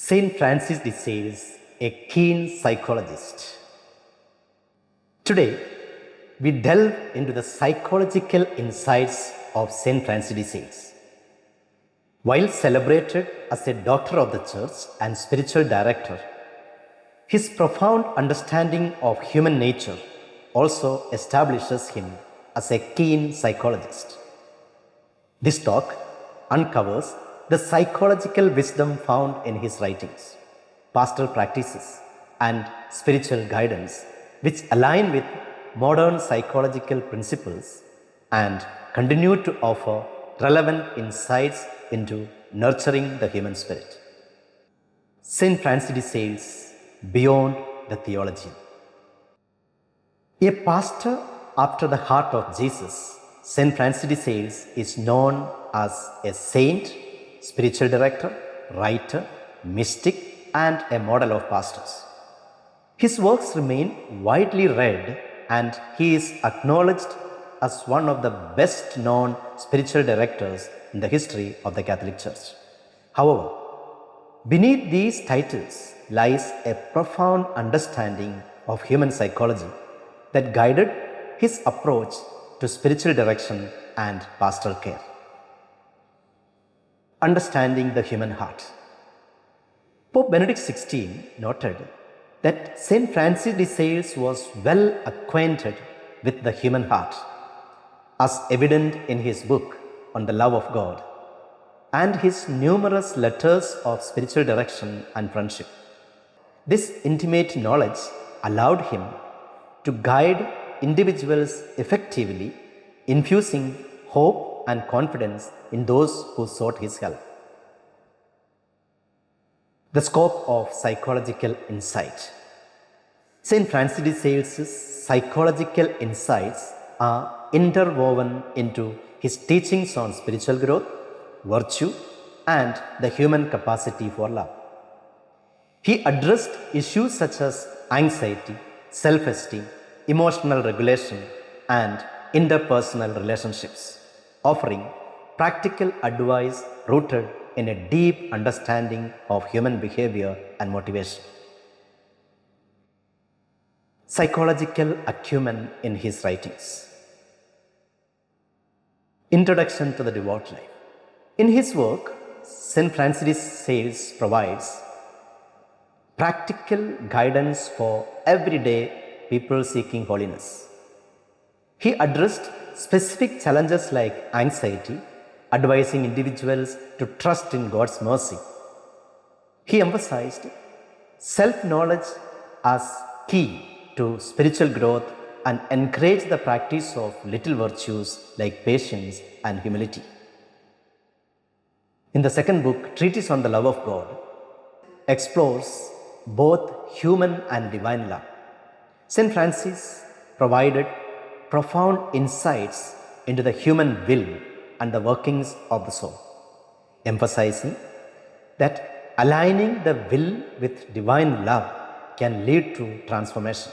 Saint Francis de Sales, a keen psychologist. Today, we delve into the psychological insights of Saint Francis de Sales. While celebrated as a doctor of the church and spiritual director, his profound understanding of human nature also establishes him as a keen psychologist. This talk uncovers the psychological wisdom found in his writings, pastoral practices, and spiritual guidance, which align with modern psychological principles and continue to offer relevant insights into nurturing the human spirit. Saint Francis de Sales, Beyond the Theologian. A pastor after the heart of Jesus, Saint Francis de Sales is known as a saint, spiritual director, writer, mystic, and a model of pastors. His works remain widely read and he is acknowledged as one of the best known spiritual directors in the history of the Catholic Church. However, beneath these titles lies a profound understanding of human psychology that guided his approach to spiritual direction and pastoral care. Understanding the human heart. Pope Benedict XVI noted that Saint Francis de Sales was well acquainted with the human heart, as evident in his book on the love of God and his numerous letters of spiritual direction and friendship. This intimate knowledge allowed him to guide individuals effectively, infusing hope and confidence in those who sought his help. The scope of psychological insight. Saint Francis de Sales' psychological insights are interwoven into his teachings on spiritual growth, virtue, and the human capacity for love. He addressed issues such as anxiety, self-esteem, emotional regulation, and interpersonal relationships, offering practical advice rooted in a deep understanding of human behavior and motivation. Psychological acumen in his writings. Introduction to the Devout Life. In his work, Saint Francis de Sales provides practical guidance for everyday people seeking holiness. He addressed specific challenges like anxiety, advising individuals to trust in God's mercy. He emphasized self-knowledge as key to spiritual growth and encouraged the practice of little virtues like patience and humility. In the second book, Treatise on the Love of God, explores both human and divine love. Saint Francis provided profound insights into the human will and the workings of the soul, emphasizing that aligning the will with divine love can lead to transformation.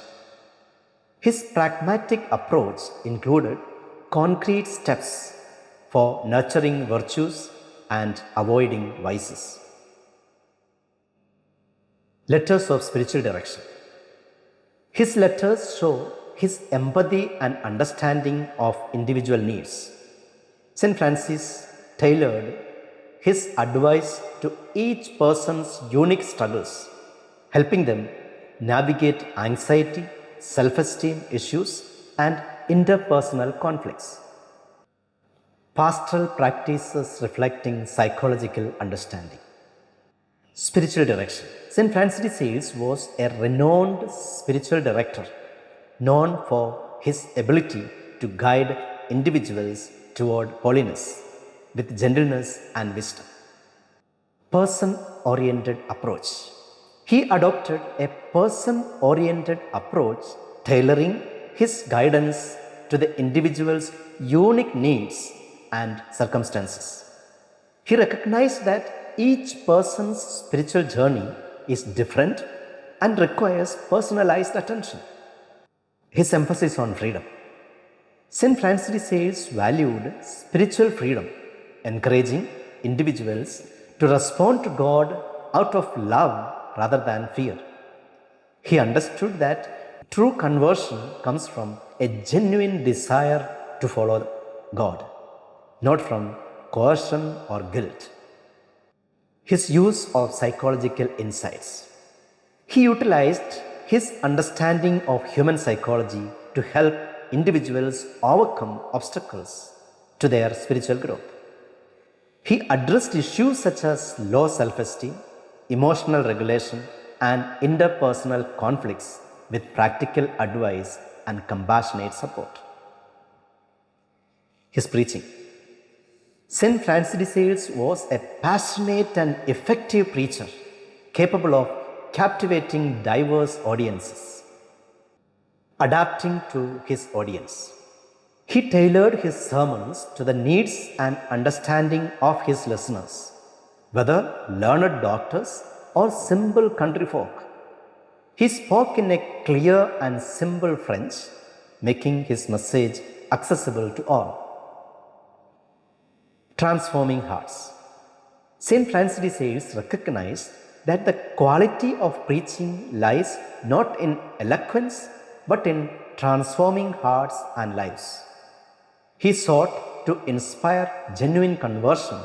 His pragmatic approach included concrete steps for nurturing virtues and avoiding vices. Letters of spiritual direction. His letters show his empathy and understanding of individual needs. Saint Francis tailored his advice to each person's unique struggles, helping them navigate anxiety, self-esteem issues, and interpersonal conflicts. Pastoral practices reflecting psychological understanding. Spiritual direction. Saint Francis de Sales was a renowned spiritual director, known for his ability to guide individuals toward holiness with gentleness and wisdom. Person-oriented approach. He adopted a person-oriented approach, tailoring his guidance to the individual's unique needs and circumstances. He recognized that each person's spiritual journey is different and requires personalized attention. His emphasis on freedom. Saint Francis de Sales valued spiritual freedom, encouraging individuals to respond to God out of love rather than fear. He understood that true conversion comes from a genuine desire to follow God, not from coercion or guilt. His use of psychological insights. He utilized his understanding of human psychology to help individuals overcome obstacles to their spiritual growth. He addressed issues such as low self-esteem, emotional regulation, and interpersonal conflicts with practical advice and compassionate support. His preaching. St. Francis de Sales was a passionate and effective preacher, capable of captivating diverse audiences, adapting to his audience. He tailored his sermons to the needs and understanding of his listeners, whether learned doctors or simple country folk. He spoke in a clear and simple French, making his message accessible to all. Transforming hearts. St. Francis de Sales recognized that the quality of preaching lies not in eloquence but in transforming hearts and lives. He sought to inspire genuine conversion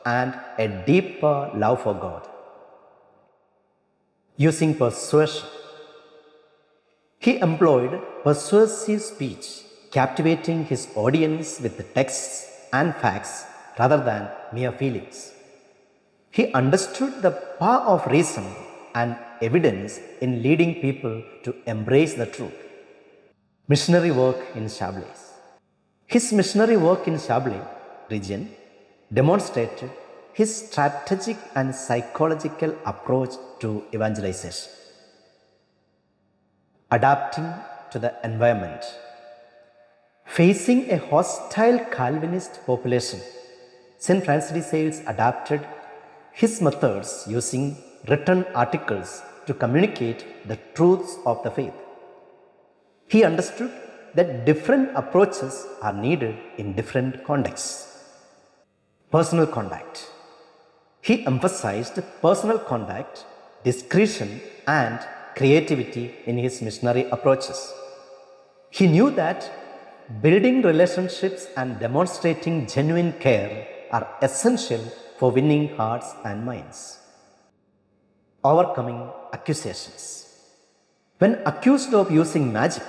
and a deeper love for God. Using persuasion. He employed persuasive speech, captivating his audience with texts and facts rather than mere feelings. He understood the power of reason and evidence in leading people to embrace the truth. Missionary work in Chablais. His missionary work in Chablais region demonstrated his strategic and psychological approach to evangelization. Adapting to the environment. Facing a hostile Calvinist population, St. Francis de Sales adapted his methods using written articles to communicate the truths of the faith. He understood that different approaches are needed in different contexts. Personal contact. He emphasized personal contact, discretion, and creativity in his missionary approaches. He knew that building relationships and demonstrating genuine care are essential for winning hearts and minds. Overcoming accusations. When accused of using magic,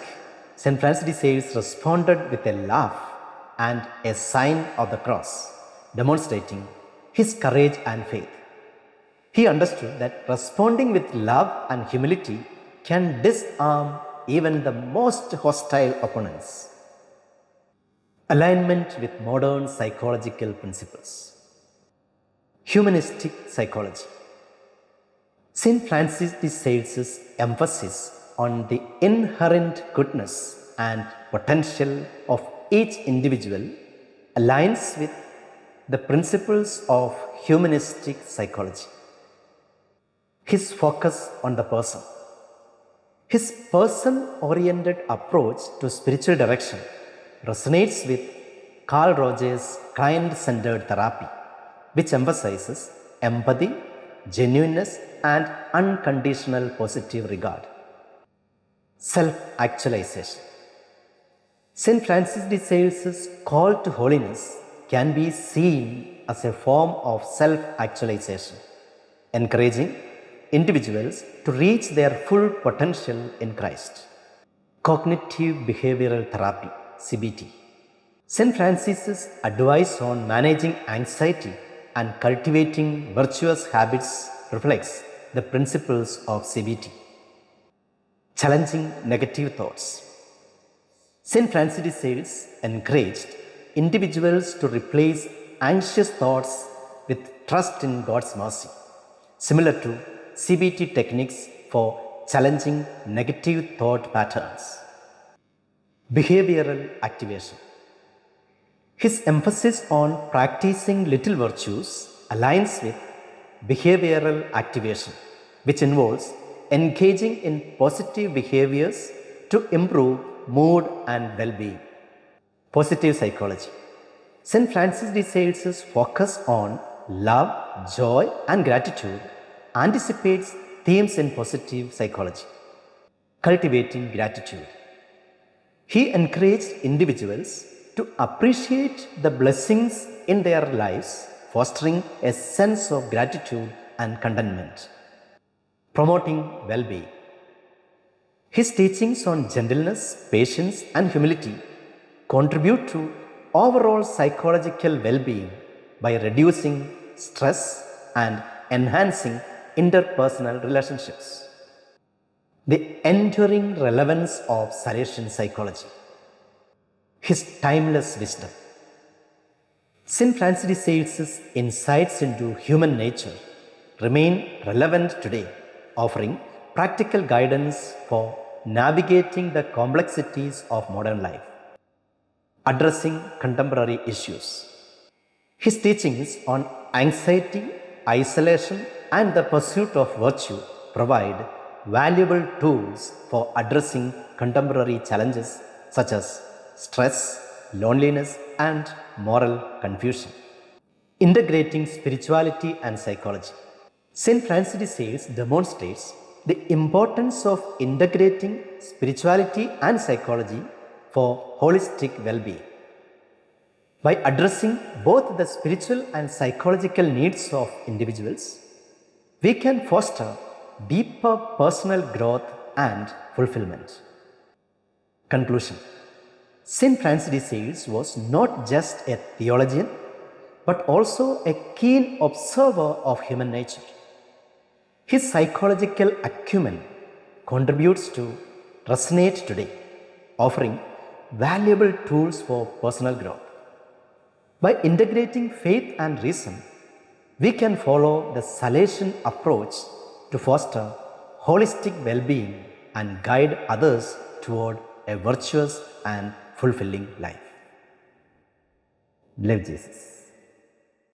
St. Francis de Sales responded with a laugh and a sign of the cross, demonstrating his courage and faith. He understood that responding with love and humility can disarm even the most hostile opponents. Alignment with modern psychological principles. Humanistic psychology. St. Francis de Sales' emphasis on the inherent goodness and potential of each individual aligns with the principles of humanistic psychology. His focus on the person. His person-oriented approach to spiritual direction resonates with Carl Rogers' client-centered therapy, which emphasizes empathy, genuineness, and unconditional positive regard. Self-actualization. St. Francis de Sales' call to holiness can be seen as a form of self-actualization, encouraging individuals to reach their full potential in Christ. Cognitive behavioral therapy, CBT. St. Francis' advice on managing anxiety and cultivating virtuous habits reflects the principles of CBT. Challenging negative thoughts. St. Francis de Sales encouraged individuals to replace anxious thoughts with trust in God's mercy, similar to CBT techniques for challenging negative thought patterns. Behavioral activation. His emphasis on practicing little virtues aligns with behavioral activation, which involves engaging in positive behaviors to improve mood and well-being. Positive psychology. St. Francis de Sales' focus on love, joy, and gratitude anticipates themes in positive psychology, cultivating gratitude. He encouraged individuals to appreciate the blessings in their lives, fostering a sense of gratitude and contentment, promoting well-being. His teachings on gentleness, patience, and humility contribute to overall psychological well-being by reducing stress and enhancing interpersonal relationships. The enduring relevance of Salesian psychology. His timeless wisdom. St. Francis de Sales' insights into human nature remain relevant today, offering practical guidance for navigating the complexities of modern life, addressing contemporary issues. His teachings on anxiety, isolation, and the pursuit of virtue provide valuable tools for addressing contemporary challenges such as stress, loneliness, and moral confusion. Integrating spirituality and psychology. St. Francis de Sales demonstrates the importance of integrating spirituality and psychology for holistic well-being. By addressing both the spiritual and psychological needs of individuals, we can foster deeper personal growth and fulfillment. Conclusion. St. Francis de Sales was not just a theologian, but also a keen observer of human nature. His psychological acumen contributes to resonate today, offering valuable tools for personal growth. By integrating faith and reason, we can follow the Salesian approach to foster holistic well-being and guide others toward a virtuous and fulfilling life. Live Jesus.